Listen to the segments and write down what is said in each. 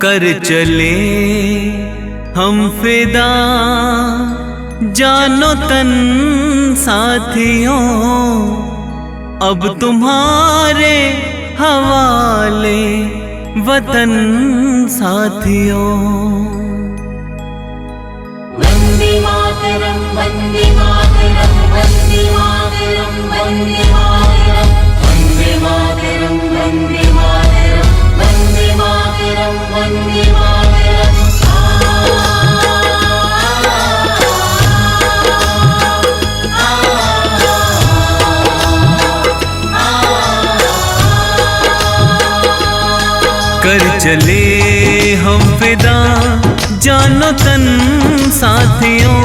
कर चले हम फिदा जानो तन साथियों, अब तुम्हारे हवाले वतन साथियों। वंदे मातरम वंदे मातरम वंदे मातरम वंदे मातरम वंदे मातरम वंदे मातरम वंदे मातरम वंदे मातरम। कर चले हम फिदा जानो तन साथियों,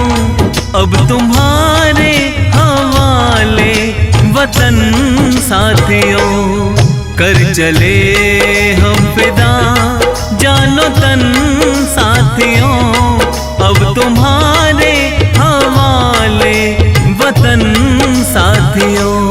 अब तुम्हारे हवाले वतन साथियों। कर चले हम फिदा जानो तन साथियों, अब तुम्हारे हवाले वतन साथियों।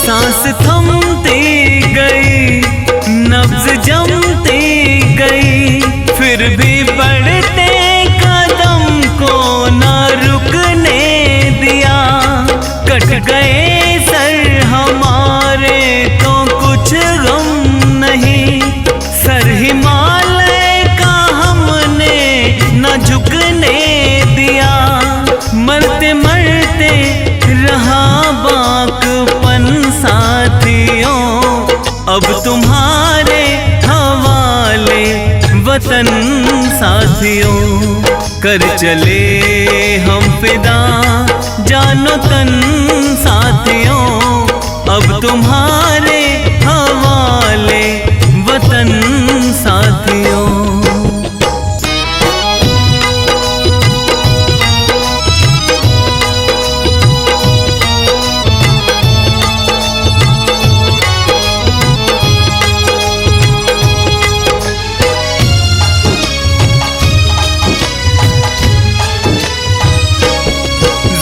सांस थमती गई, नब्ज जमती गई, फिर भी बढ़ते कदम को न रुकने दिया। कट गए सर हमारे तो कुछ गम नहीं, सर हिमालय का हमने न झुकने दिया। मरते मरते रहा बाकपन साथियों, अब तुम्हारे हवाले वतन साथियों। कर चले हम फिदा जानो तन साथियों, अब तुम्हारे हवाले वतन साथियों।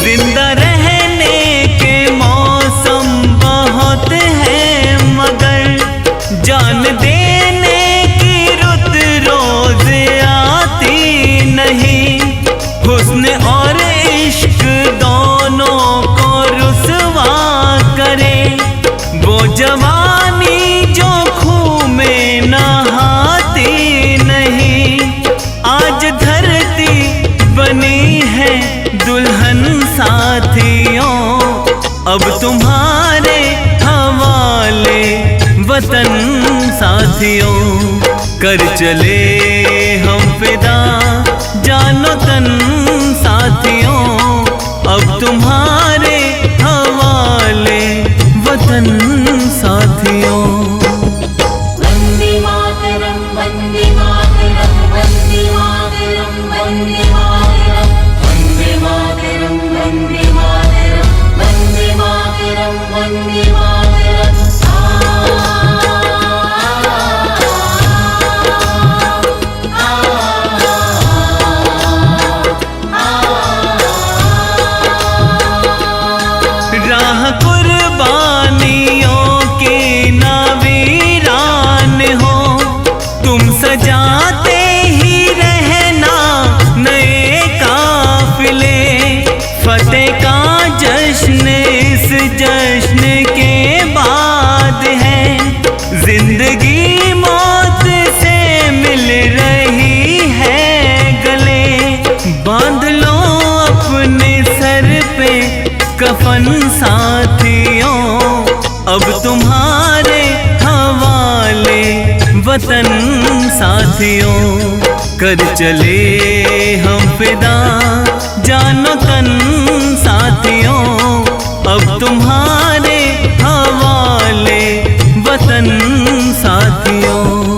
जिंदा रहने के मौसम बहुत हैं, मगर जान देने की रुत रोज आती नहीं। हुस्न और इश्क दोनों को रुसवा करे, वो जवानी जो खूह में नहाती नहीं। आज धरती बनी है दुल्हन साथियों, अब तुम्हारे हवाले वतन साथियों। कर चले हम फिदा जानो तन साथियों, अब तुम्हारे हवाले वतन साथियों। वंदे मातरम वंदे मातरम वंदे मातरम वंदे मातरम वंदे मातरम वंदे मातरम वंदे मातरम वंदे मातरम। राह कुर्बानियों की ना वीरान हो, तुम सजाते ही रहना नए काफिले। फतेह का जश्न इस जश्न के बाद है, जिंदगी मौत से मिल रही है गले। बांध लो अपने सर पे कफन साथियों, अब तुम्हारे हवाले वतन साथियों। कर चले हम फिदा जानो तन साथियों, अब तुम्हारे हवाले वतन साथियों।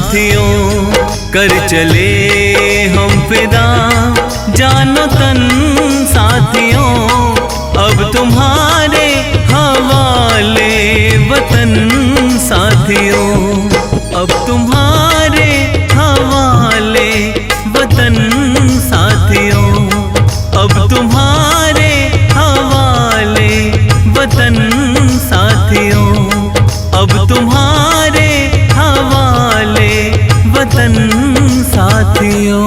साथियों कर चले हम फिदा जानो तन साथियों, अब तुम्हारे हवाले वतन साथियों, अब तुम्हारे हवाले वतन साथियों, अब तुम्हारे हवाले वतन साथियों, अब तुम्हारे हवाले वतन साथियों।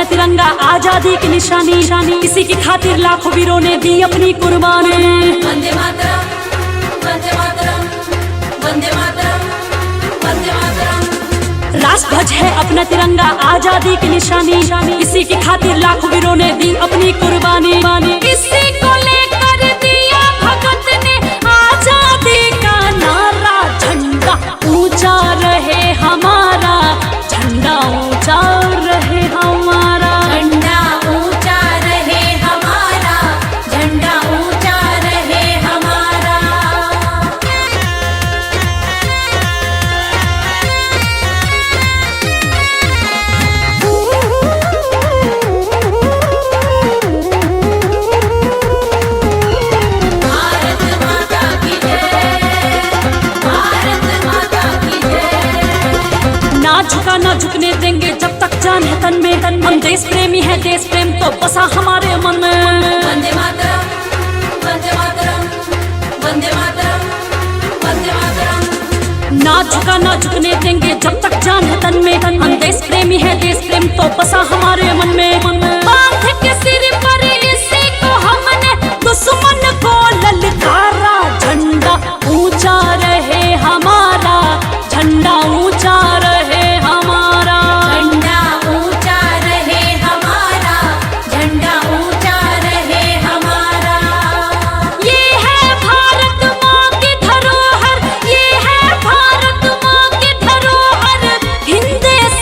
तिरंगा आजादी की निशानी, इसी की खातिर लाखों वीरों ने दी अपनी कुर्बानी। वंदे मातरम, वंदे मातरम, वंदे मातरम, वंदे मातरम। राष्ट्रध्वज है अपना तिरंगा आजादी की निशानी, इसी की खातिर लाखों वीरों ने दी अपनी कुर्बानी। इसी को लेकर दिया भगत ने आजादी का नारा, झंडा ऊंचा रहे हमारा, झंडा ऊंचा रहे हमारा, झंडा ऊंचा रहे हमारा, झंडा ऊंचा रहे हमारा। भारत माता की जय, भारत माता की जय। ना झुका ना झुकने देंगे जब तक जान है तन में, हम देश प्रेमी है, देश प्रेम तो बसा हमारे मन में। वंदे मातरम, वंदे मातरम, वंदे मातरम, वंदे मातरम। ना झुका ना झुकने देंगे जब तक जान है तन में, हम देश प्रेमी है, देश प्रेम तो बसा हमारे मन में। बांध के सिर पर इसी को हमने दुश्मन को ललकारा, झंडा ऊंचा रहे हमारा, झंडा ऊंचा रहे हमारा, झंडा ऊंचा रहे हमारा, झंडा ऊंचा रहे हमारा। ये है भारत माँ की धरोहर, ये है भारत माँ की धरोहर, हिंद देश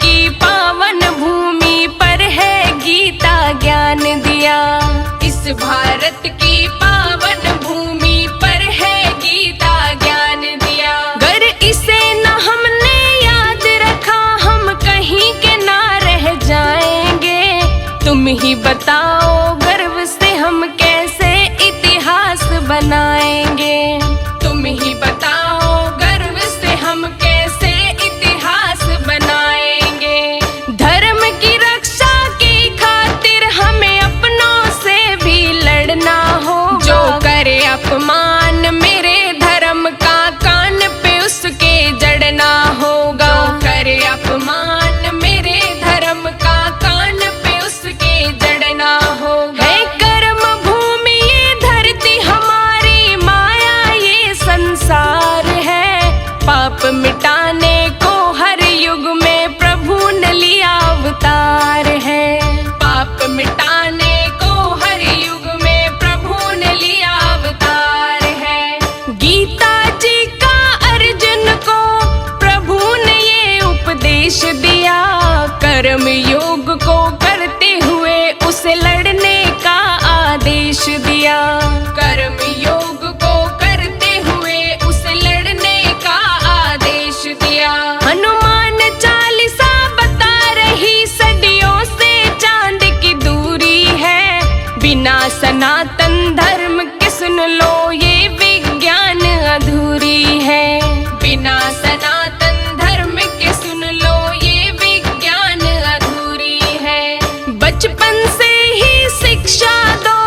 की पावन भूमि पर है गीता ज्ञान दिया। इस भारत की पावन भूमि पर है गीता ज्ञान दिया। अगर इसे न हमने याद रखा हम कहीं के ना रह जाएंगे। तुम ही बताओ गर्व से हम कैसे इतिहास बनाएंगे। तुम ही बताओ गर्व से हम कैसे इतिहास बनाएंगे। धर्म की रक्षा की खातिर हमें अपनों से भी लड़ना हो। जो करे अपमान मेरे धर्म का कान पे उसके जड़ना होगा। जो करे अपमान मेरे धर्म का कान पे उसके जड़ना होगा। है कर्म भूमि ये धरती हमारी, माया ये संसार है। पाप मिटाने को हर युग में प्रभु ने लिया अवतार है। पाप मिटाने को हर युग में प्रभु ने लिया अवतार है। गीता जी का अर्जुन को प्रभु ने ये उपदेश दिया। कर्म योग को करते हुए उसे लड़ने का आदेश दिया। कर्म योग को करते हुए उसे लड़ने का आदेश दिया। हनुमान चालीसा बता रही सदियों से चांद की दूरी है। बिना सनातन धर्म के सुन लो ये विज्ञान अधूरी है। बिना सनातन धर्म के सुन लो ये विज्ञान अधूरी है। बचपन से ही शिक्षा दो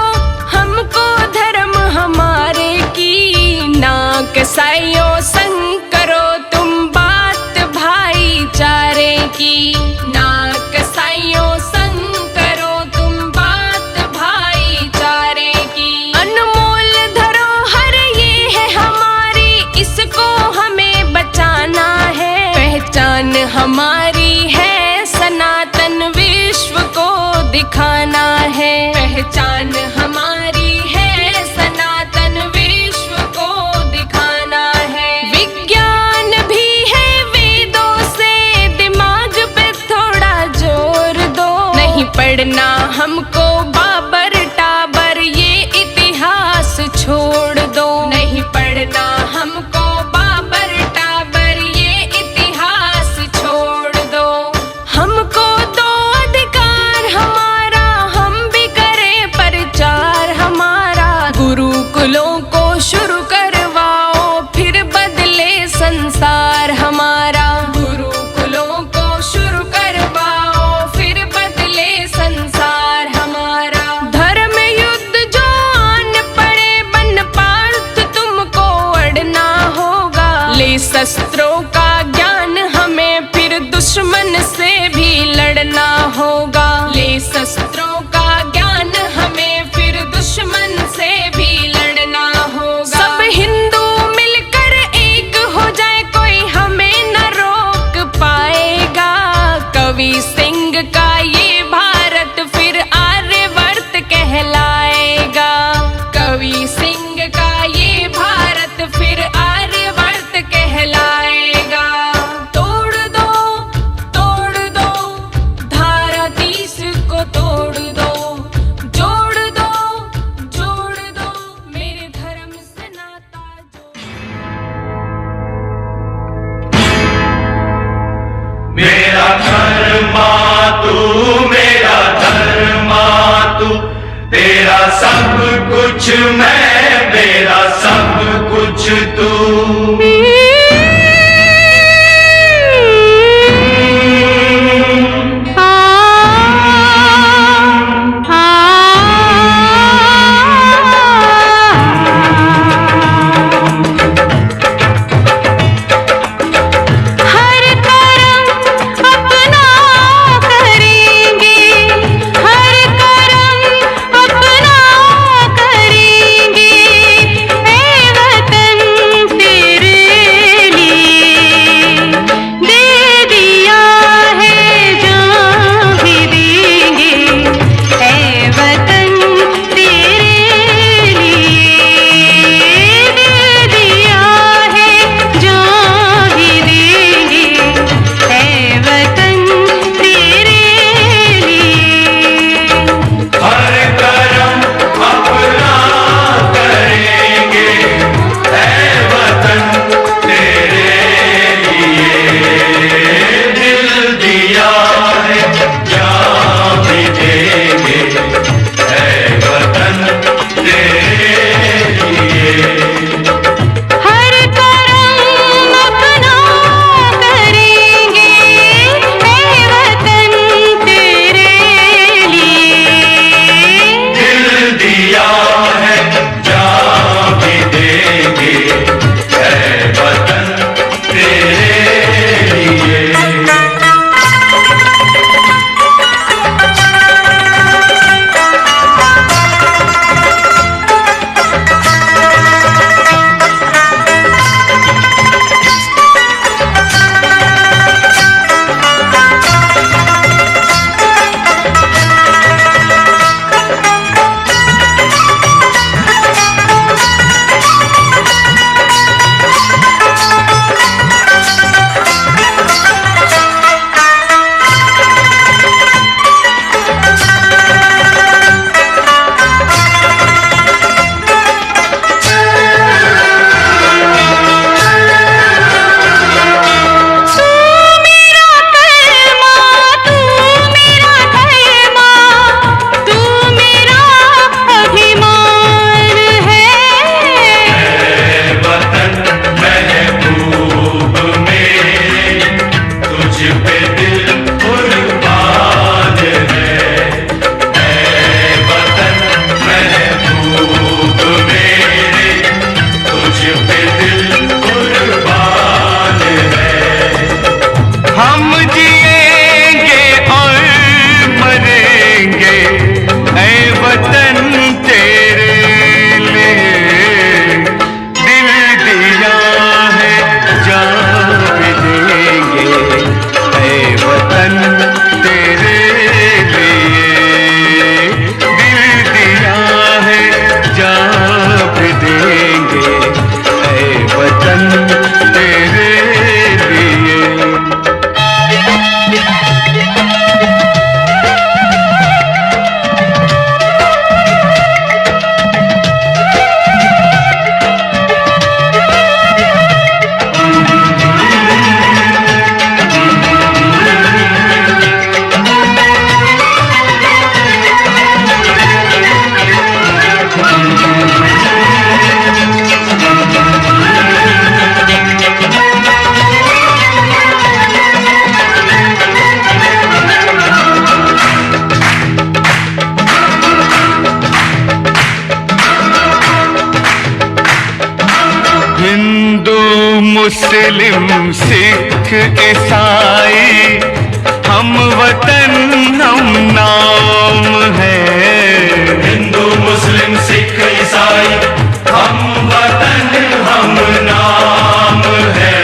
हमको धर्म हमारे की। ना कसाईयों संग करो तुम बात भाईचारे की। ना कसाईयों संग करो तुम बात भाईचारे की। अनमोल धरोहर ये है हमारी, इसको हमें बचाना है। पहचान हमारी है सनातन विश्व को दिखाना है। पहचान हमारी है सनातन विश्व को दिखाना है। विज्ञान भी है वेदों से, दिमाग पे थोड़ा जोर दो। नहीं पढ़ना हमको बाबर टाबर ये इतिहास छोड़ दो। नहीं पढ़ना हमको बाबर टाबर ये इतिहास छोड़ दो। हमको दो अधिकार हमारा, हम भी करें प्रचार हमारा। गुरुकुलों को शुरू करवाओ फिर बदले संसार हमारा। गुरुकुलों को शुरू करवाओ फिर बदले संसार हमारा। धर्म युद्ध जो आन पड़े बन पार्थ तुमको अड़ना होगा। ले शस्त्रों का ज्ञान हमें फिर दुश्मन से भी लड़ना होगा। ले शस्त्रों का ज्ञान हमें फिर दुश्मन से भी लड़ना होगा। सब हिंदू मिलकर एक हो जाए कोई हमें न रोक पाएगा। कवि सिंह का ये भारत फिर आर्यवर्त कहलाएगा। कवि सिंह का ये भारत फिर आर्यवर्त कहलाएगा। तोड़ दो धारा 30 को तोड़ दो। जोड़ दो मेरे धर्म से नाता जोड़। मेरा धर्मा तू, मेरा धर्मा तू, तेरा सब कुछ मैं, मेरा सब कुछ तू। हर कर्म अपना करेंगे, हर कर्म अपना करेंगे। ऐ वतन तेरे मुस्लिम सिख ईसाई हम वतन हम नाम है। हिंदू मुस्लिम सिख ईसाई हम वतन हम नाम है।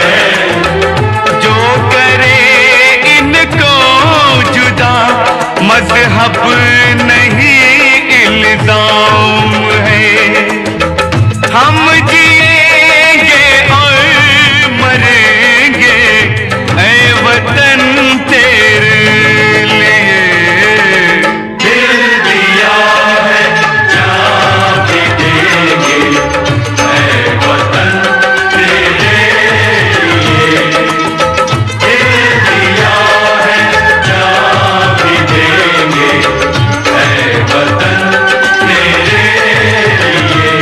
जो करे इनको जुदा मजहब नहीं इल्जाम है। हम जिएंगे और मरेंगे ऐ वतन तेरे लिए। दिल दिया है जान भी देंगे ऐ वतन तेरे लिए। दिल दिया है जान भी देंगे ऐ वतन तेरे लिए।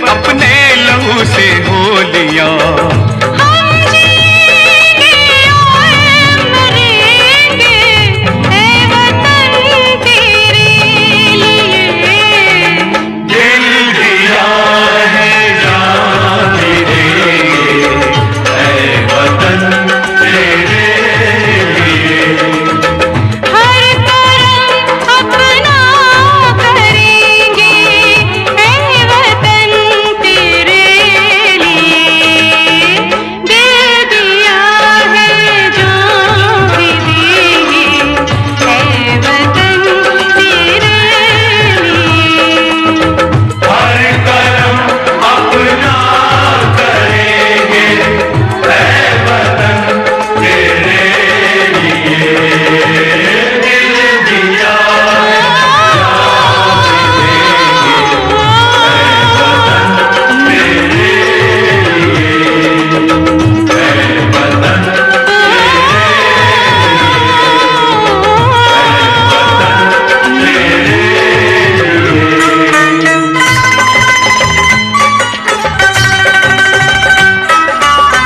अपने लहू से होलियां हम जिएंगे और मरेंगे ऐ वतन तेरे लिए। दिल दिया है जान भी देंगे ऐ वतन तेरे लिए। हर करम अपना करेंगे ऐ वतन तेरे लिए। दिल दिया है जान भी देंगे ऐ वतन तेरे लिए। हर करम अपना करेंगे ऐ वतन तेरे लिए। दिल दिया जान भी देंगे ऐ वतन तेरे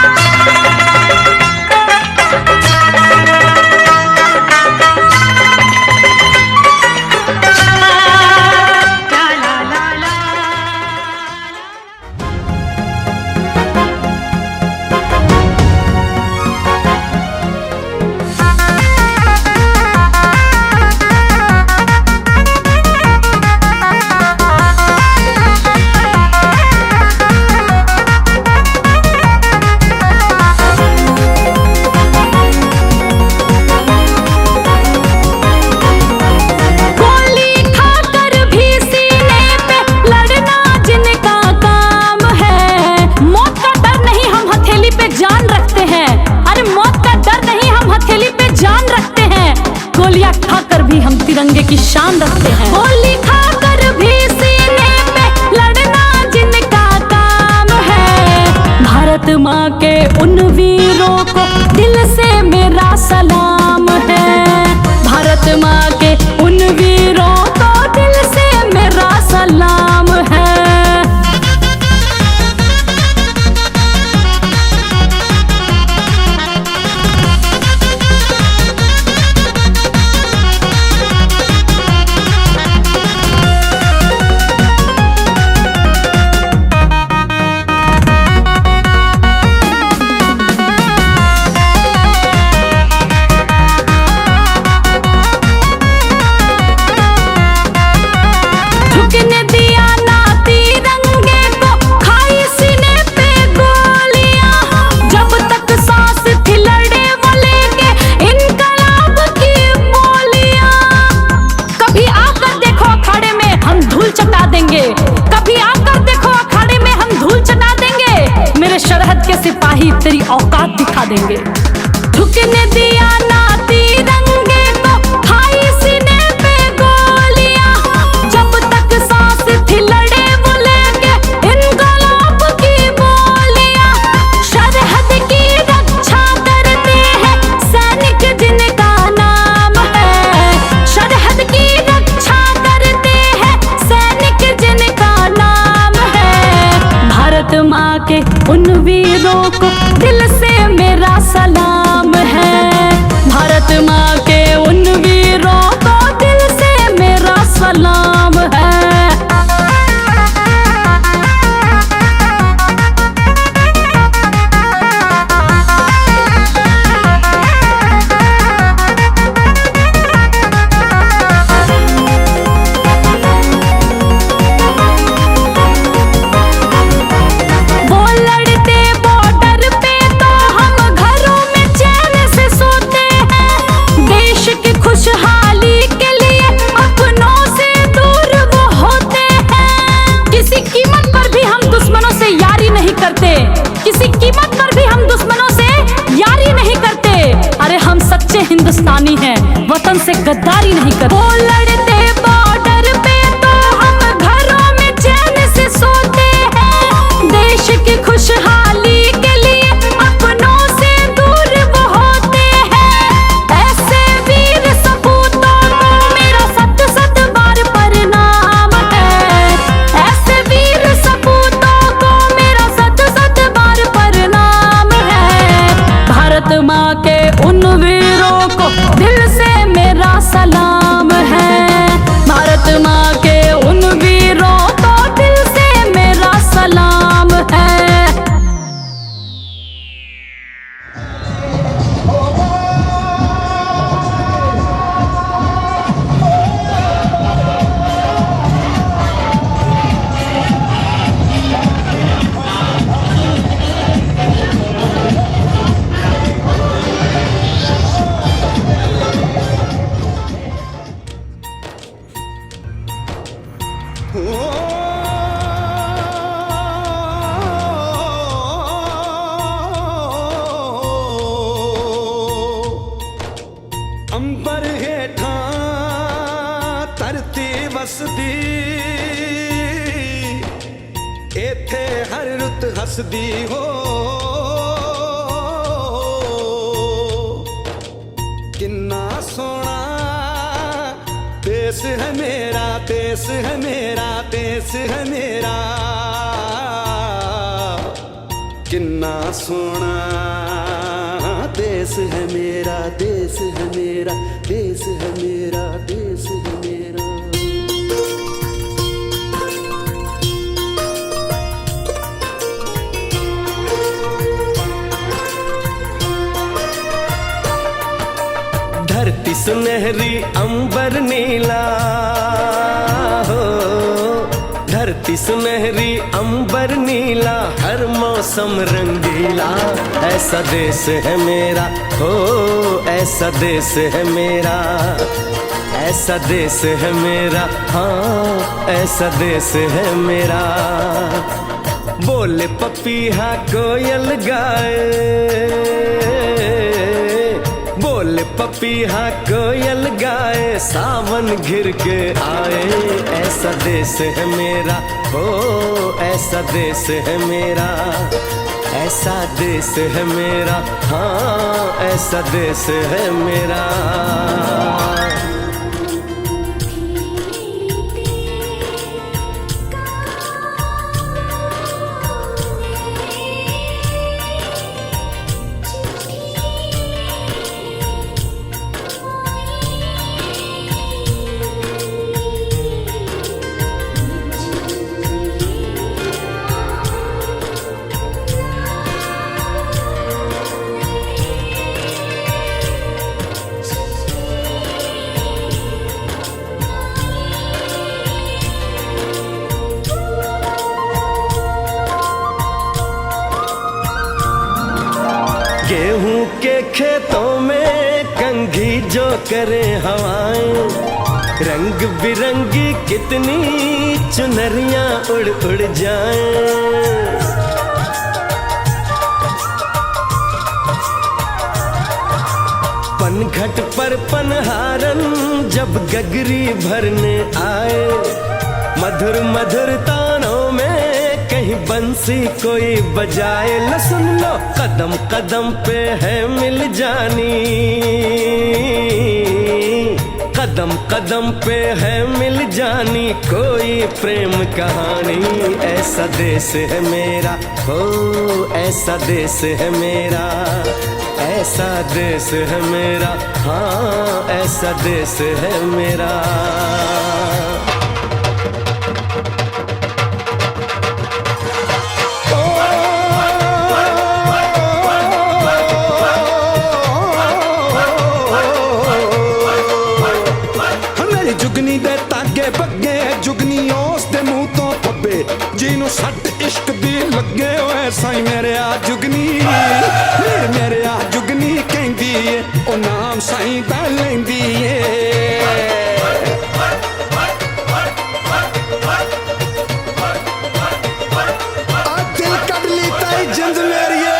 लिए। ऐ वतन गोली खाकर भी सीने पे लड़ना जिनका काम है। मौत का डर नहीं हम हथेली पे जान रखते हैं। अरे मौत का डर नहीं हम हथेली पे जान रखते हैं। गोलियां खाकर भी हम तिरंगे की शान रखते हैं। गोली खाकर भी सीने पे लड़ना जिनका काम है। भारत माँ के उन वीरों को दिल से मेरा सलाम है। भारत माँ के उन वीरों को दिल से मेरा सलाम है। तेरी औकात दिखा देंगे। झुकने दिया ना तिरंगे को, खाई सीने पे गोलियां, जब तक सांस थी लड़े वो लेके इनकलाब की बोलियां। सरहद की रक्षा करते हैं सैनिक जिनका नाम है, सरहद की रक्षा करते हैं सैनिक जिनका नाम है। भारत माँ के उन वीरों को दिल से मेरा सलाम है, भारत माँ के उन वीरों को दिल से मेरा सलाम है। वो लड़ते बॉर्डर पे तो हम घरों में चैन से सोते हैं, देश की खुशहाली के लिए अपनों से दूर वो होते हैं। किसी कीमत पर भी हम दुश्मनों से यारी नहीं करते, किसी कीमत पर भी हम दुश्मनों से यारी नहीं करते। अरे हम सच्चे हिंदुस्तानी हैं, वतन से गद्दारी नहीं करते। वो लड़ते बॉर्डर पे तो हम घरों में चैन से सोते हैं, देश की खुशहाली के लिए अपनों से दूर वो होते हैं। ऐसे वीर सपूतों को मेरा सत सत बार प्रणाम है, ऐसे वीर सपूतों को मेरा सत सत बार प्रणाम है। भारत माँ के उन वीरों को दिल से मेरा सलाम है, भारत माँ के उन वीरों को दिल से मेरा सलाम है। अंबर हेठा धरती वसदी, एथे हर रुत हसदी हो। किन्ना सोना देश है मेरा, देश है मेरा, देश है मेरा। किन्ना सोना देश है मेरा, देश है मेरा, देश है मेरा, देश है मेरा। धरती सुनहरी अंबर नीला हो, धरती सुनहरी अंबर नीला, हर मौसम रंगीला। ऐसा देश है मेरा हो, ऐसा देश है मेरा, ऐसा देश है मेरा, हाँ ऐसा देश है मेरा। बोले पपीहा कोयल गाए, बोले पपीहा कोयल गाए, सावन घिर के आए। ऐसा देश है मेरा हो, ऐसा देश है मेरा, ऐसा देश है मेरा, हाँ ऐसा देश है मेरा। गेहूं के खेतों में कंघी जो करे हवाएं, रंग बिरंगी कितनी चुनरियां उड़ उड़ जाएं। पनघट पर पनहारन जब गगरी भरने आए, मधुर मधुर तानों में कहीं बंसी कोई बजाए। लो सुन लो, कदम कदम पे है मिल जानी, कदम कदम पे है मिल जानी कोई प्रेम कहानी। ऐसा देश है मेरा, हो ऐसा देश है मेरा, ऐसा देश है मेरा, हाँ ऐसा देश है मेरा। मेरी जुगनी दे तागे बग्गे, जुगनी उस दे मुंह तो पब्बे, जिन्नू सट इश्क दी लगे ओए साईं मेरे आ जुगनी, मेरे आ जुगनी कहंदी ए ओ नाम साईं दा लैंदी ए। दिल कड ली ताई जिंद मेरी ए।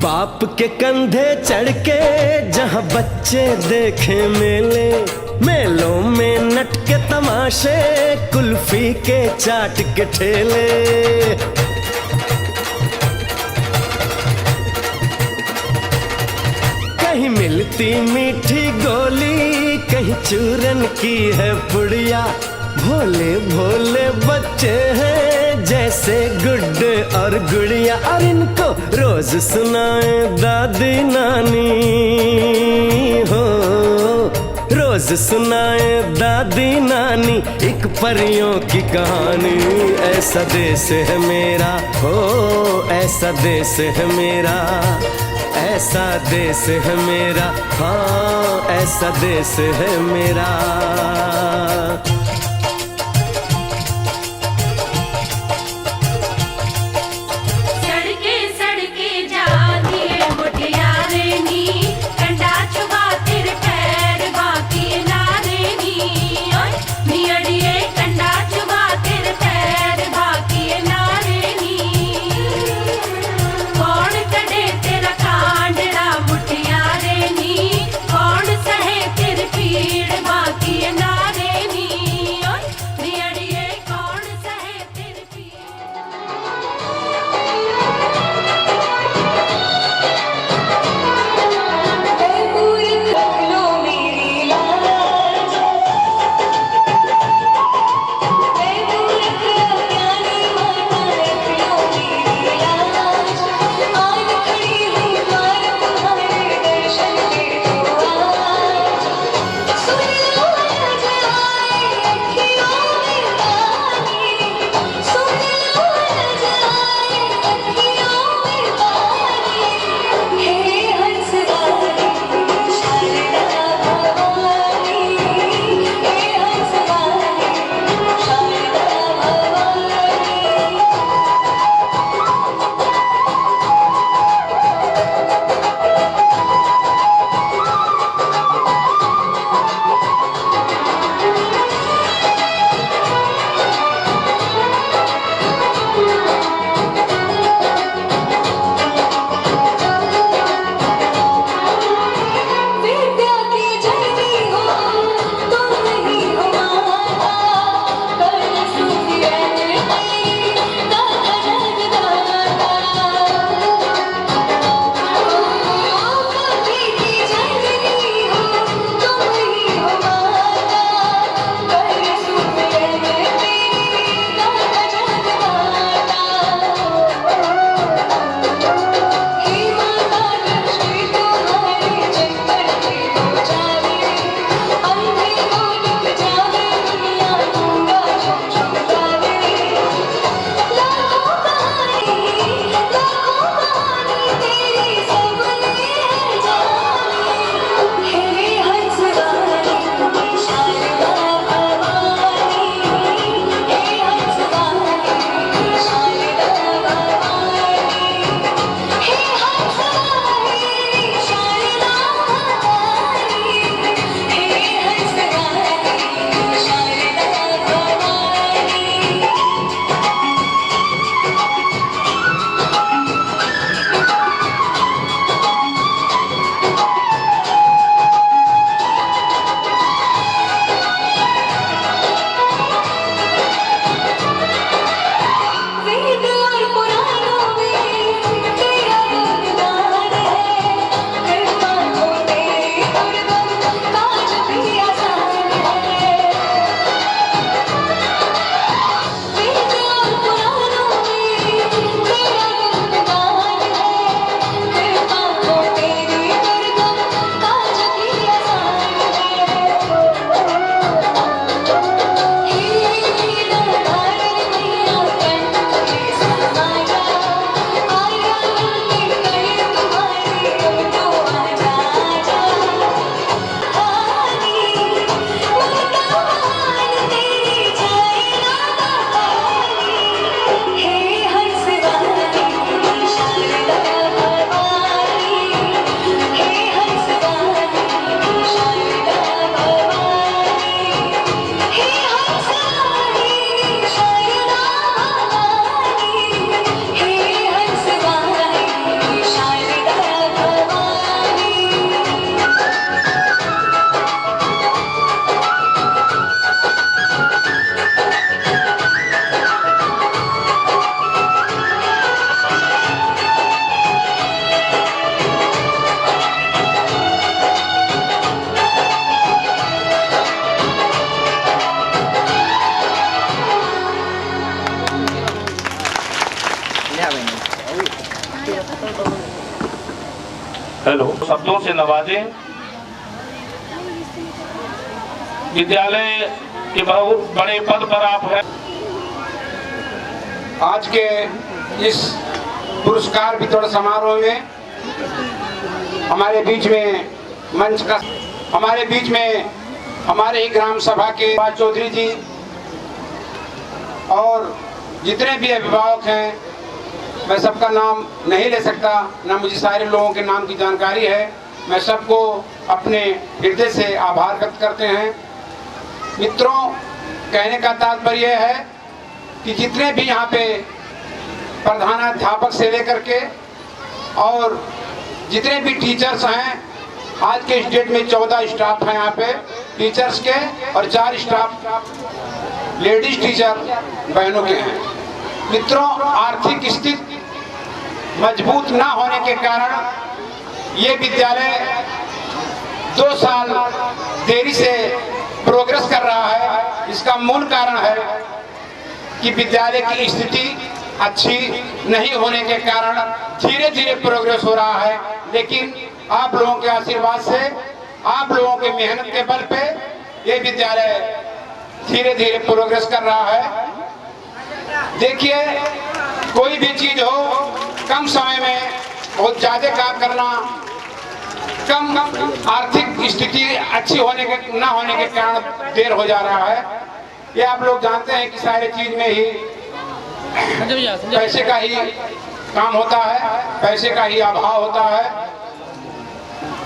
बाप के कंधे चढ़ के जहाँ बच्चे देखे मेले, मेलों में नट के तमाशे, कुल्फी के चाट के ठेले। कहीं मिलती मीठी गोली, कहीं चूरन की है पुड़िया। भोले भोले बच्चे हैं जैसे गुड्डे और गुड़िया, और इनको रोज सुनाए दादी नानी, हो रोज सुनाए दादी नानी एक परियों की कहानी। ऐसा देश है मेरा, हो ऐसा देश है मेरा, ऐसा देश है मेरा, हाँ ऐसा देश है मेरा। सड़के सड़के जाती है मुटियारे नी, कंडा चुबा तेरे पैर बाकी नारे नी। ओए नी अड़िए कंडा चुबा तेरे पैर बाकी नारे नी। कौन कड़े तेरा कांडड़ा मुटियारे नी, कौन सहे तेरी पीड़ बाकी नारे नी। हेलो, शब्दों से नवाजें। विद्यालय के बहुत बड़े पद पर आप हैं। आज के इस पुरस्कार वितरण समारोह में हमारे बीच में हमारे ही ग्राम सभा के चौधरी जी और जितने भी अभिभावक हैं, मैं सबका नाम नहीं ले सकता, ना मुझे सारे लोगों के नाम की जानकारी है। मैं सबको अपने हृदय से आभार व्यक्त करते हैं। मित्रों, कहने का तात्पर्य है कि जितने भी यहाँ पे प्रधानाध्यापक से लेकर के और जितने भी टीचर्स हैं, आज के इस डेट में 14 स्टाफ हैं यहाँ पे टीचर्स के और 4 स्टाफ लेडीज टीचर बहनों के हैं। मित्रों, आर्थिक स्थिति मजबूत ना होने के कारण ये विद्यालय 2 साल देरी से प्रोग्रेस कर रहा है। इसका मूल कारण है कि विद्यालय की स्थिति अच्छी नहीं होने के कारण धीरे धीरे प्रोग्रेस हो रहा है। लेकिन आप लोगों के आशीर्वाद से, आप लोगों के मेहनत के बल पे ये विद्यालय धीरे धीरे प्रोग्रेस कर रहा है। देखिए, कोई भी चीज हो, कम समय में बहुत ज्यादा काम करना, कम आर्थिक स्थिति अच्छी होने के ना होने के कारण देर हो जा रहा है। ये आप लोग जानते हैं कि सारे चीज में ही पैसे का ही काम होता है, पैसे का ही अभाव होता है।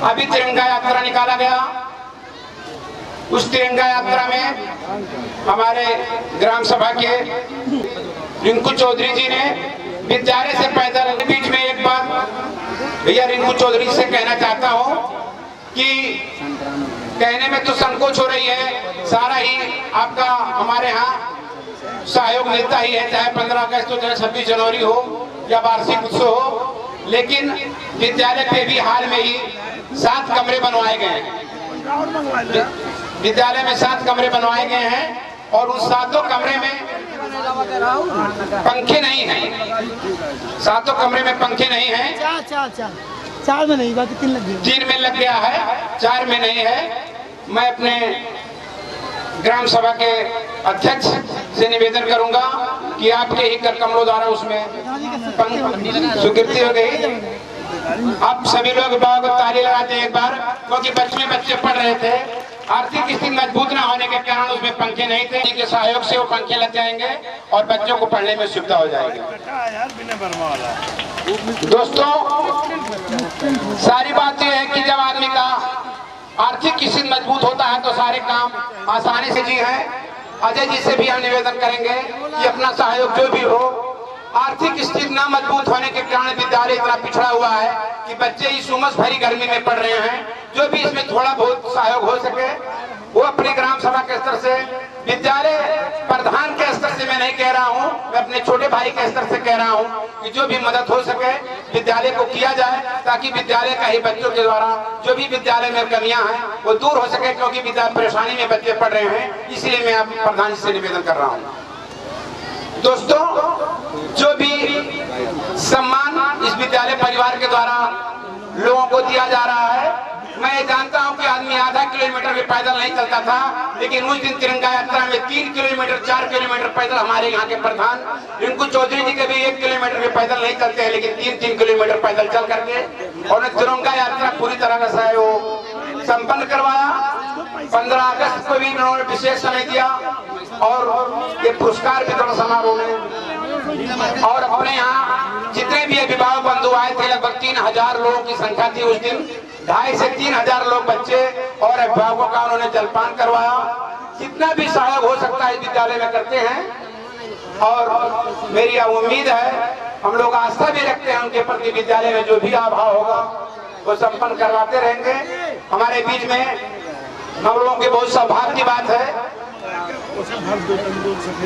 अभी तिरंगा यात्रा निकाला गया, उस तिरंगा यात्रा में हमारे ग्राम सभा के रिंकू चौधरी जी ने विद्यालय से पैदल, बीच में एक बात भैया रिंकू चौधरी से कहना चाहता हूँ कि कहने में तो संकोच हो रही है, सारा ही आपका हमारे यहाँ सहयोग मिलता ही है, चाहे 15 अगस्त हो, चाहे 26 जनवरी हो या वार्षिक उत्सव हो। लेकिन विद्यालय पे भी हाल में ही 7 कमरे बनवाए गए हैं। विद्यालय में 7 कमरे बनवाए गए हैं और उन 7 कमरे में पंखे नहीं हैं। 7 कमरे में पंखे नहीं हैं। 4 में नहीं, बाकी 3 में लग गया है, 4 में नहीं है। मैं अपने ग्राम सभा के अध्यक्ष से निवेदन करूंगा कि आपके ही कर कमरों द्वारा उसमें स्वीकृति हो गई। आप सभी लोग ताली लगाते हैं एक बार, क्योंकि बच्चे पढ़ रहे थे। आर्थिक स्थिति मजबूत न होने के कारण उसमें पंखे नहीं थे। इनके सहयोग से वो पंखे लग जाएंगे और बच्चों को पढ़ने में सुविधा हो जाएगी। दोस्तों, सारी बात यह है कि जब आदमी का आर्थिक स्थिति मजबूत होता है तो सारे काम आसानी से जी है। अजय जी से भी हम निवेदन करेंगे कि अपना सहयोग जो भी हो, आर्थिक स्थिति न मजबूत होने के कारण विद्यालय इतना पिछड़ा हुआ है कि बच्चे इस उमस भरी गर्मी में पढ़ रहे हैं। जो भी इसमें थोड़ा बहुत सहयोग हो सके वो अपने ग्राम सभा के स्तर से, विद्यालय प्रधान के स्तर से मैं नहीं कह रहा हूं, मैं अपने छोटे भाई के स्तर से कह रहा हूं कि जो भी मदद हो सके विद्यालय को किया जाए, ताकि विद्यालय का ही बच्चों के द्वारा जो भी विद्यालय में कमियां हैं वो दूर हो सके। क्योंकि विद्यालय परेशानी में बच्चे पढ़ रहे हैं, इसलिए मैं आप प्रधान जी से निवेदन कर रहा हूँ। दोस्तों, जो भी सम्मान इस विद्यालय परिवार के द्वारा लोगों को दिया जा रहा है, मैं ये जानता हूं कि आदमी आधा किलोमीटर भी पैदल नहीं चलता था, लेकिन उस दिन तिरंगा यात्रा में 3 किलोमीटर 4 किलोमीटर पैदल हमारे यहाँ के प्रधान रिंकू चौधरी जी के भी 1 किलोमीटर भी पैदल नहीं चलते हैं, लेकिन 3-3 किलोमीटर पैदल चल करके और तिरंगा यात्रा पूरी तरह से वो संपन्न करवाया। 15 अगस्त को भी उन्होंने विशेष समय दिया और ये पुरस्कार वितरण समारोह में और अपने यहाँ जितने भी अभिभावक बंधु आए थे, लगभग 3000 लोगों की संख्या थी उस दिन। 2,500 से 3,000 लोग बच्चे और अभिभावकों का उन्होंने जलपान करवाया। जितना भी सहयोग हो सकता है इस विद्यालय में करते हैं और मेरी उम्मीद है, हम लोग आस्था भी रखते हैं उनके प्रति, विद्यालय में जो भी अभाव होगा वो संपन्न करवाते रहेंगे। हमारे बीच में हम लोगों के बहुत सौभाग्य की बात है,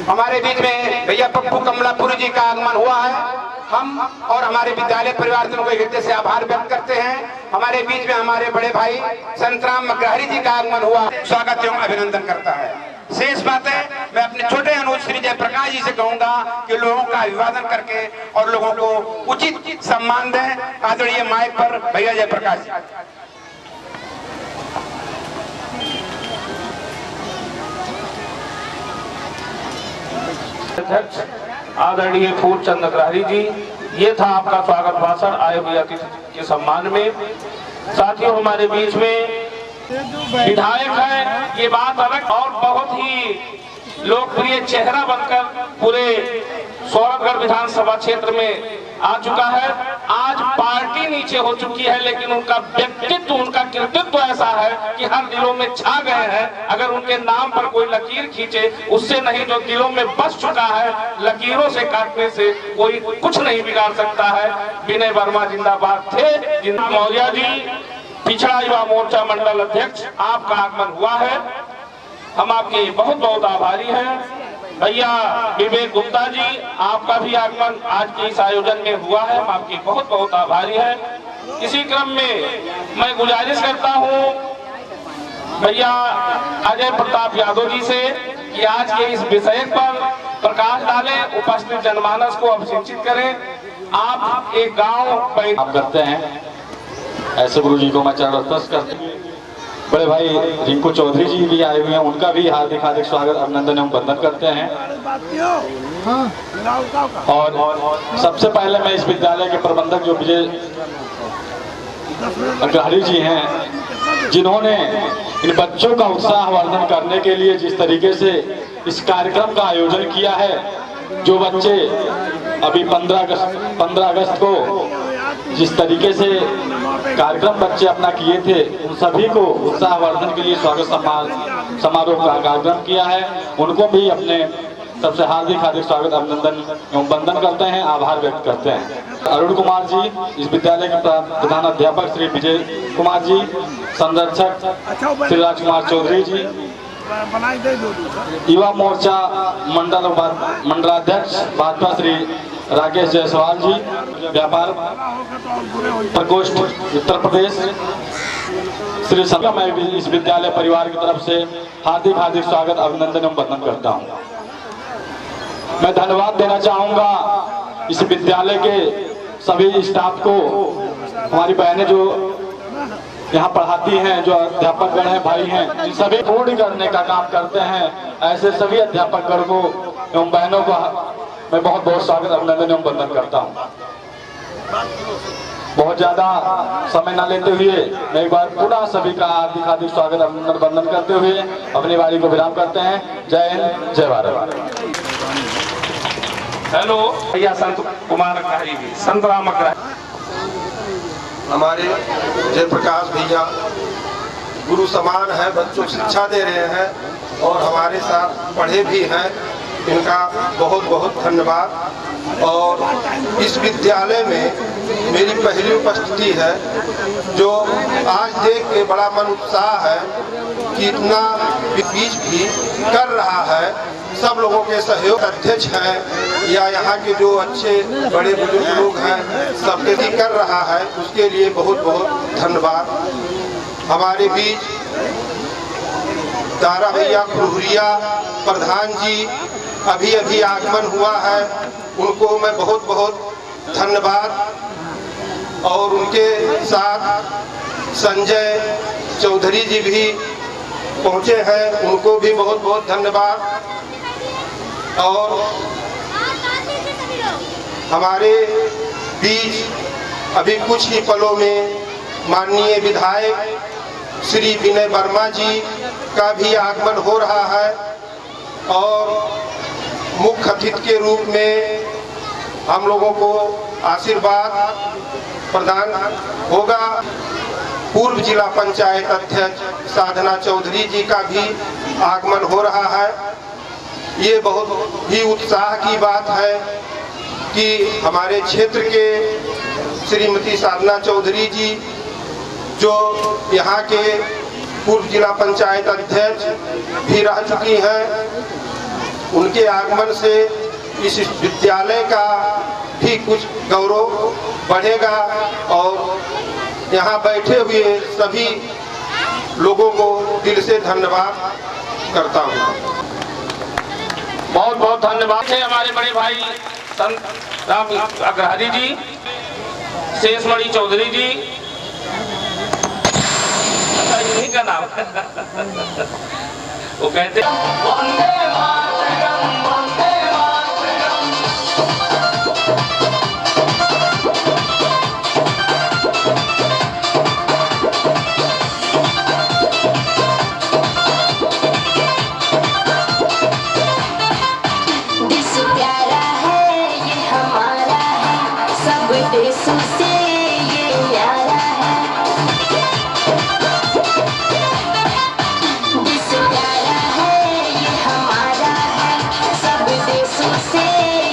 हमारे बीच में भैया पप्पू कमलापुरी जी का आगमन हुआ है। हम और हमारे विद्यालय परिवारजनों को हृदय से आभार व्यक्त करते हैं। हमारे बीच में हमारे बड़े भाई संतराम मकराहरी जी का आगमन हुआ, स्वागत एवं अभिनंदन करता है। शेष बातें मैं अपने छोटे अनुज श्री जयप्रकाश जी से कहूंगा कि लोगों का अभिवादन करके और लोगों को उचित सम्मान दें। आदरणीय माइक पर भैया जयप्रकाश जी। अध्यक्ष आदरणीय फूलचंद अग्रहरी जी, ये था आपका स्वागत भाषण आए हुए अतिथि के सम्मान में। साथियों, हमारे बीच में विधायक है, ये बात अलग, और बहुत ही लोकप्रिय चेहरा बनकर पूरे सौरभगढ़ विधानसभा क्षेत्र में आ चुका है। आज पार्टी नीचे हो चुकी है, लेकिन उनका व्यक्तित्व, उनका कृतित्व ऐसा है कि हर दिलों में छा गए हैं। अगर उनके नाम पर कोई लकीर खींचे, उससे नहीं, जो दिलों में बस चुका है, लकीरों से काटने से कोई कुछ नहीं बिगाड़ सकता है। विनय वर्मा जिंदाबाद थे। मौर्या जी, पिछड़ा युवा मोर्चा मंडल अध्यक्ष, आपका आगमन हुआ है, हम आपके बहुत बहुत आभारी हैं। भैया विवेक गुप्ता जी, आपका भी आगमन आज के इस आयोजन में हुआ है, हम आपके बहुत बहुत आभारी हैं। इसी क्रम में मैं गुजारिश करता हूं भैया अजय प्रताप यादव जी से कि आज के इस विषय पर प्रकाश डालें, उपस्थित जनमानस को अभिषिंचित करें। आप एक गांव आप करते हैं, ऐसे गुरु जी को मैं चरणस्पर्श करते हैं। बड़े भाई रिंकू चौधरी जी भी आए हुए हैं, उनका भी हार्दिक हार्दिक स्वागत अभिनंदन एवं वंदन करते हैं। और सबसे पहले मैं इस विद्यालय के प्रबंधक जो विजय अग्रहरी जी हैं, जिन्होंने इन बच्चों का उत्साहवर्धन करने के लिए जिस तरीके से इस कार्यक्रम का आयोजन किया है, जो बच्चे अभी 15 अगस्त को जिस तरीके से कार्यक्रम बच्चे अपना किए थे, उन सभी को उत्साहवर्धन के लिए स्वागत समारोह का कार्यक्रम किया है। उनको भी अपने सबसे हार्दिक स्वागत अभिनंदन एवं वंदन करते हैं, आभार व्यक्त करते हैं। अरुण कुमार जी, इस विद्यालय के प्रधान अध्यापक श्री विजय कुमार जी, संरक्षक श्री राजकुमार चौधरी जी, युवा मोर्चा मंडलाध्यक्ष भाजपा श्री राकेश जायसवाल जी, व्यापार प्रकोष्ठ उत्तर प्रदेश श्री संगम, मैं भी इस विद्यालय परिवार की तरफ से हार्दिक स्वागत अभिनंदन एवं वंदन करता हूं। मैं धन्यवाद देना चाहूंगा इस विद्यालय के सभी स्टाफ को, हमारी बहनें जो यहाँ पढ़ाती हैं, जो अध्यापक गण हैं, भाई हैं, इन सभी पूर्ण करने का काम करते हैं। ऐसे सभी अध्यापक गण को एवं बहनों को मैं बहुत बहुत स्वागत अभिनंदन एवं वंदन करता हूँ। बहुत ज्यादा समय न लेते हुए मैं एक बार पुनः सभी का हार्दिक स्वागत अभिनंदन वंदन करते हुए अपनी वाणी को विराम करते हैं। जय हिंद, जय भारत। हेलो भैया संत कुमार अग्रहरी जी, संत राम अग्रहरी, हमारे जयप्रकाश भैया गुरु समान है, बच्चों को शिक्षा दे रहे हैं और हमारे साथ पढ़े भी हैं, इनका बहुत बहुत धन्यवाद। और इस विद्यालय में मेरी पहली उपस्थिति है, जो आज देख के बड़ा मन उत्साह है कि इतना बीच भी कर रहा है। सब लोगों के सहयोग, अध्यक्ष हैं या यहाँ के जो अच्छे बड़े बुजुर्ग लोग हैं, सबके भी कर रहा है, उसके लिए बहुत बहुत धन्यवाद। हमारे बीच तारा भैया खुरहुरिया प्रधान जी अभी अभी आगमन हुआ है, उनको मैं बहुत बहुत धन्यवाद। और उनके साथ संजय चौधरी जी भी पहुँचे हैं, उनको भी बहुत बहुत धन्यवाद। और हमारे बीच अभी कुछ ही पलों में माननीय विधायक श्री विनय वर्मा जी का भी आगमन हो रहा है और मुख्य अतिथि के रूप में हम लोगों को आशीर्वाद प्रदान होगा। पूर्व जिला पंचायत अध्यक्ष साधना चौधरी जी का भी आगमन हो रहा है। ये बहुत ही उत्साह की बात है कि हमारे क्षेत्र के श्रीमती साधना चौधरी जी, जो यहाँ के पूर्व जिला पंचायत अध्यक्ष भी रह चुकी हैं, उनके आगमन से इस विद्यालय का भी कुछ गौरव बढ़ेगा। और यहाँ बैठे हुए सभी लोगों को दिल से धन्यवाद करता हूँ। बहुत बहुत धन्यवाद है हमारे बड़े भाई संत राम अग्रहारी जी, शेषमणि चौधरी जी, इन्हीं का नाम वो कहते देश प्यारा है ये हमारा है, सब देशों से ये न्यारा है। देश प्यारा है ये हमारा है, सब देशों से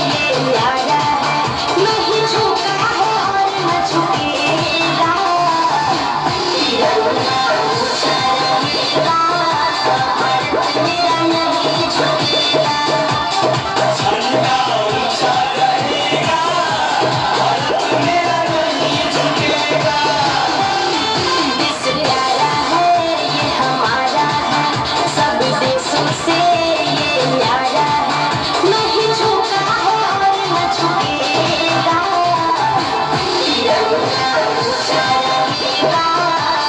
ये न्यारा है। नहीं झुका है और न झुकेगा, तिरंगा ऊंचा रहेगा, भारत मेरा नहीं झुकेगा। देश प्यारा है ये हमारा है, सब देशों से ये न्यारा है। नहीं झुका है और न झुकेगा, तिरंगा ऊंचा रहेगा,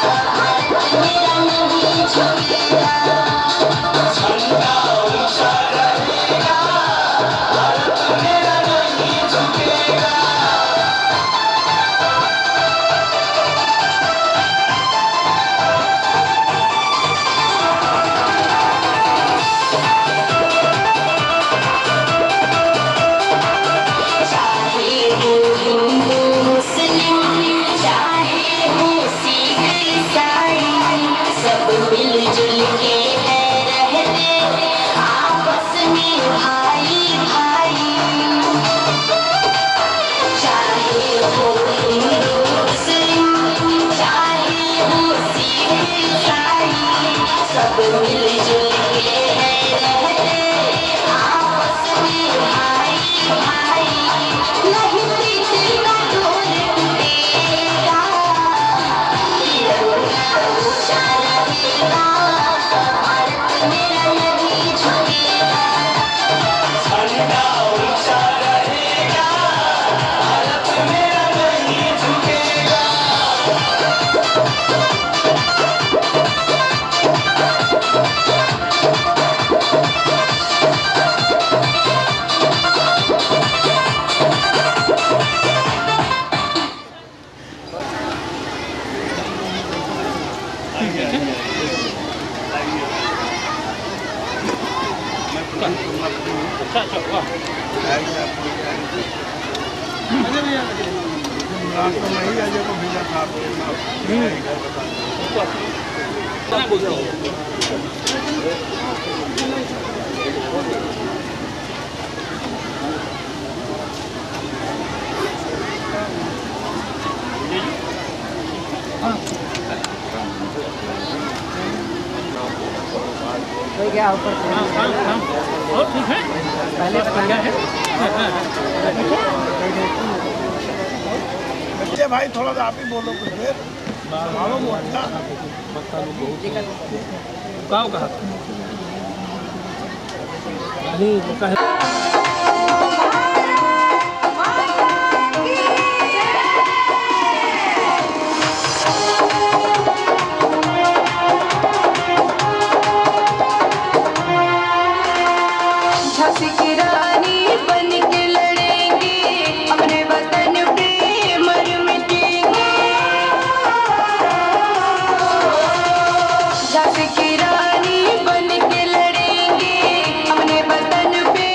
भारत मेरा नहीं झुकेगा। चाहे हो हिंदू मुस्लिम, चाहे हो सिख ईसाई, सब मिलजुल के है रहते आपस में भाई भाई। चाहे हो हिंदू मुस्लिम, चाहे हो सिख ईसाई, सब मिलजुल के है रहते आपस में भाई भाई। नहीं प्रीत का डोर टूटेगा, तिरंगा ऊंचा रहेगा, भारत मेरा नहीं झुकेगा। भाई थोड़ा सा आप ही बोलो कुछ देर मालूम हुआ झांसी की रानी बन के लड़ेंगे, अपने वतन पे मर मिटेंगे। झांसी की रानी बन के लड़ेंगे, अपने वतन पे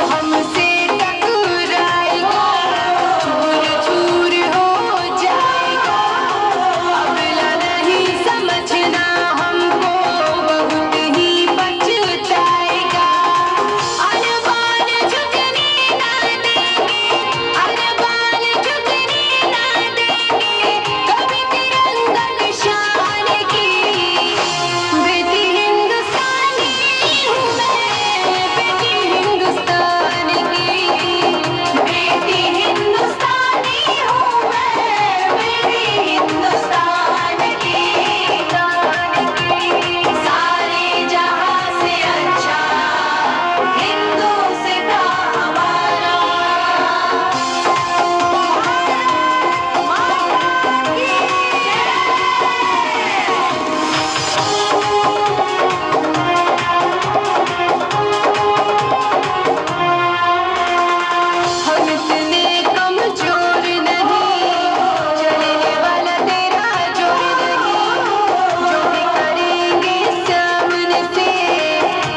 हमसे टकराएगा चूर चूर हो जाएगा। अबला नहीं समझना हमको बहुत ही पछताएगा। अरबान झुकने ना देंगे, अरबान झुकने ना देंगे कभी तिरंगा निशान की। बेटी हिंदुस्तानी हूँ मैं, बेटी हिंदुस्तान की। बेटी हिंदुस्तानी हूँ मैं, बेटी हिंदुस्तान की। सारे जहां से अच्छा हिंदू से था हमारा। हम इतने कमजोर नहीं, चलने वाला तेरा जोर नहीं। जो भी करेंगे सामने से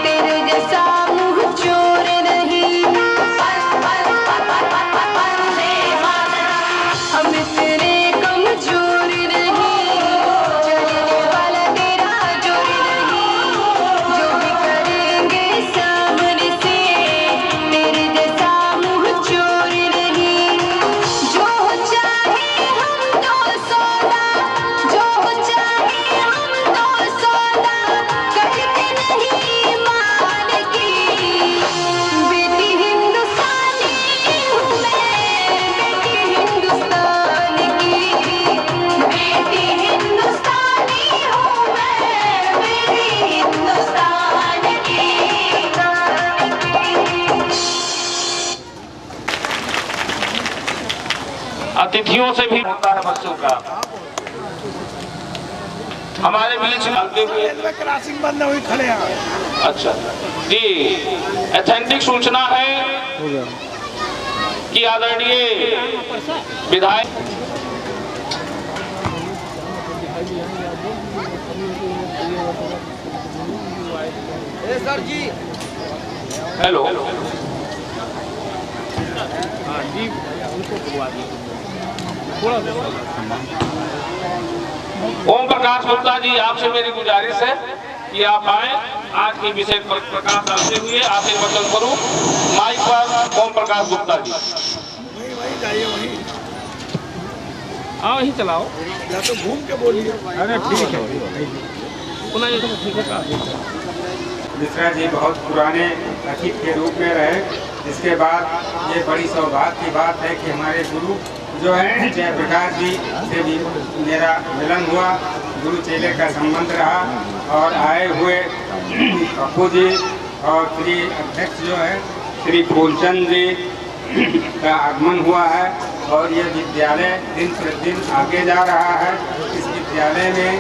तेरे जैसा मुंह चोर नहीं। हम इतने कमजोर नहीं, चलने वाला तेरा जोर नहीं। जो भी करेंगे सामने से तेरे जैसा मुंह चोर नहीं। जो चाहे हम तो सौदा, जो चाहे हम तो सौदा करते नहीं मान की। बेटी हिंदुस्तानी हूँ मैं, बेटी हिंदुस्तान की। बेटी हिंदुस्तानी हूँ मैं, बेटी हिंदुस्तान की। अतिथियों से भी होता है बच्चों का। हमारे बीच चलते हुए रेलवे क्रॉसिंग बंद हुई खड़े हैं। अच्छा जी, एथेंटिक सूचना है कि आदरणीय विधायक सर जी हेलो ओम प्रकाश गुप्ता जी, आपसे मेरी गुजारिश है कि आप आए। आज की विषय पर प्रकाश डालते हुए आशीर्वचन करूं। माइक पर ओम प्रकाश गुप्ता जी। वही वही जाइए वही। हाँ वही चलाओ। या तो घूम के बोलिए। अरे ठीक है, पुनः ये तो ठीक है। मिश्रा जी बहुत पुराने अतिथि के रूप में रहे। इसके बाद ये बड़ी सौभाग्य की बात है कि हमारे गुरु जो है जयप्रकाश जी से भी मेरा मिलन हुआ। गुरु चेले का संबंध रहा और आए हुए पप्पू जी और श्री अध्यक्ष जो है श्री फूलचंद जी का आगमन हुआ है। और ये विद्यालय दिन प्रतिदिन आगे जा रहा है। इस विद्यालय में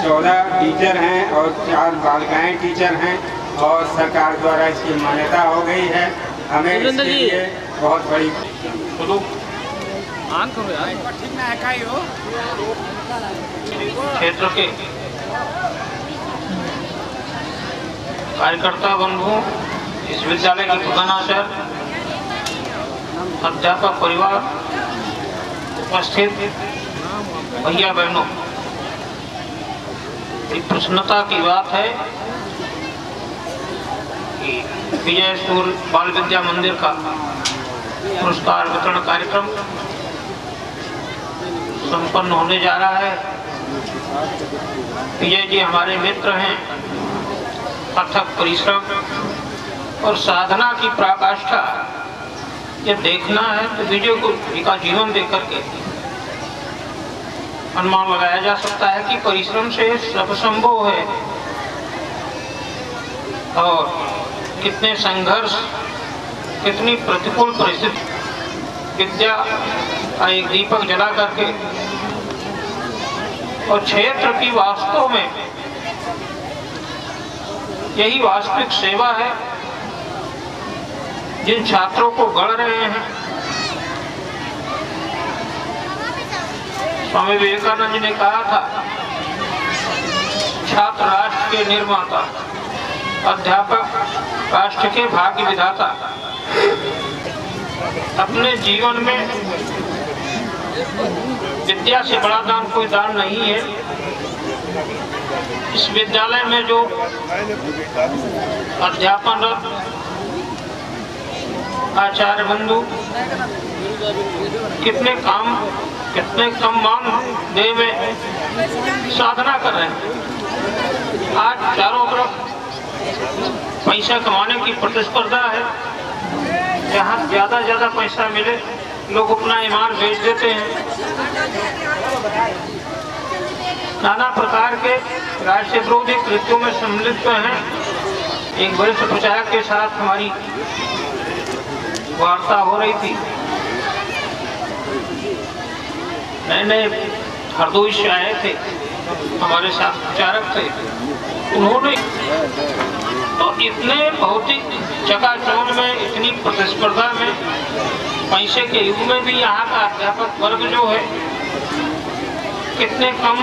14 टीचर हैं और 4 बालिकाएँ टीचर हैं और सरकार द्वारा इसकी मान्यता हो गई है। हमें इसके लिए बहुत बड़ी क्षेत्र के कार्यकर्ता बंधुओं, इस विद्यालय के प्रधानाचार्य, अध्यापक परिवार, उपस्थित भैया बहनों, एक प्रसन्नता की बात है कि विजय स्कूल बाल विद्या मंदिर का पुरस्कार वितरण कार्यक्रम संपन्न होने जा रहा है। विजय जी हमारे मित्र हैं। अथक परिश्रम और साधना की पराकाष्ठा जब देखना है तो विजय को का जीवन देख करके अनुमान लगाया जा सकता है कि परिश्रम से सब संभव है। और कितने संघर्ष, कितनी प्रतिकूल परिस्थिति, विद्या का एक दीपक जला करके और क्षेत्र की वास्तव में यही वास्तविक सेवा है। जिन छात्रों को गढ़ रहे हैं, स्वामी विवेकानंद जी ने कहा था, छात्र राष्ट्र के निर्माता, अध्यापक राष्ट्र के भाग्य विधाता। अपने जीवन में विद्या से बड़ा दान कोई दान नहीं है। इस विद्यालय में जो अध्यापनरत आचार्य बंधु कितने कम मानदेय में साधना कर रहे हैं। आज चारों तरफ पैसा कमाने की प्रतिस्पर्धा है। जहाँ ज्यादा पैसा मिले लोग अपना ईमान बेच देते हैं। नाना प्रकार के राष्ट्र विरोधी कृत्यों में सम्मिलित हैं। एक वरिष्ठ प्रचारक के साथ हमारी वार्ता हो रही थी। नए हरदोई से आए थे, हमारे साथ प्रचारक थे। उन्होंने तो इतने भौतिक चकाचौंध में, इतनी प्रतिस्पर्धा में, पैसे के युग में भी यहाँ का अध्यापक वर्ग जो है कितने कम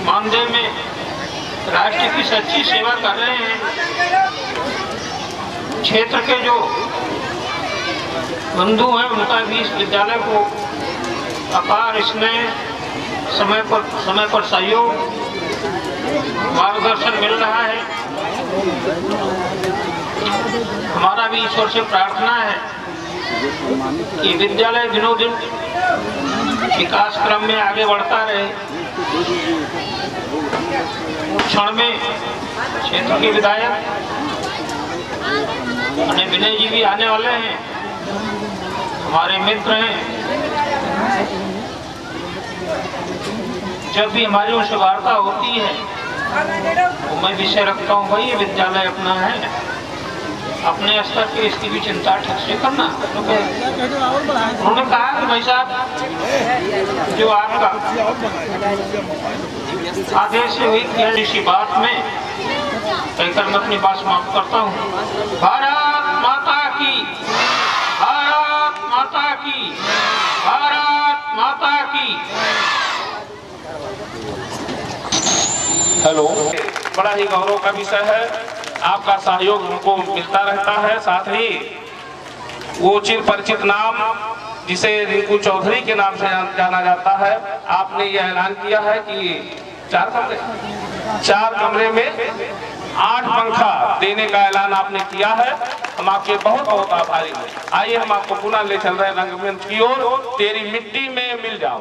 मानदेय में राष्ट्र की सच्ची सेवा कर रहे हैं। क्षेत्र के जो बंधु हैं उनका भी इस विद्यालय को अपार स्नेह, समय पर सहयोग, मार्गदर्शन मिल रहा है। हमारा भी ईश्वर से प्रार्थना है कि विद्यालय दिनों दिन विकास क्रम में आगे बढ़ता रहे। क्षण में क्षेत्र के विधायक विनय जी भी आने वाले हैं, हमारे मित्र हैं। जब भी हमारी उनसे वार्ता होती है तो मैं विषय रखता हूँ, भाई ये विद्यालय अपना है, अपने स्तर पे इसकी भी चिंता ठीक से करना। उन्होंने कहा कि भाई साहब जो आपका आदेश से हुई इसी बात में कहकर मैं अपनी बात समाप्त करता हूँ। भारत माता की, भारत माता की, भारत माता की। हेलो, बड़ा ही गौरव का विषय है। आपका सहयोग हमको मिलता रहता है। साथ ही वो चिर परिचित नाम जिसे रिंकू चौधरी के नाम से जाना जाता है, आपने यह ऐलान किया है कि 4 कमरे में 8 पंखा देने का ऐलान आपने किया है। हम आपके बहुत बहुत आभारी हैं। आइए हम आपको पुनः ले चल रहे हैं रंगमंच की ओर। तेरी मिट्टी में मिल जाओ।